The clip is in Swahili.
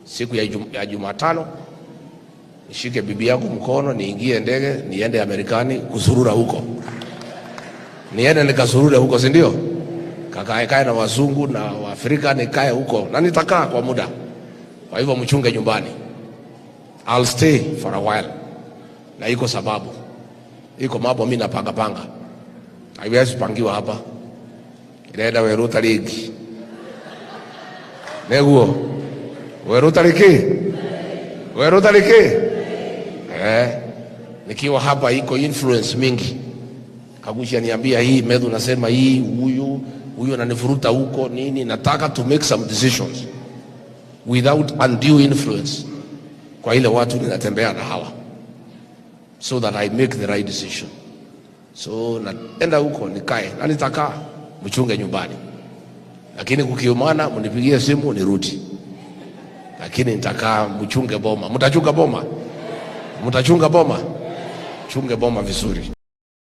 siku ya Jumatano nishike bibi yangu mkono, niingie ndege niende Amerikani kusurura huko. Niende nikasurure huko, si ndio? Kakae na wazungu na Waafrika, nikae huko na nitakaa kwa muda. Kwa hivyo mchunge nyumbani. I'll stay for a while. Na iko sababu. Iko mambo mimi napanga. Haiwezi pangiwa hapa. Inaenda Weruta League. Neguo. Weruta League. Weruta League. Nikiwa hapa iko influence mingi. Kagushi aniambia hii, Medhu nasema hii, huyu ananifuruta huko nini. Nataka to make some decisions without undue influence kwa ile watu ninatembea na hawa, so that I make the right decision. So naenda huko nikae na nitakaa, mchunge nyumbani. Lakini kukiumana mnipigie simu nirudi. Lakini nitakaa mchunge boma. Mtachunga boma? Mtachunga boma? Chunge boma vizuri.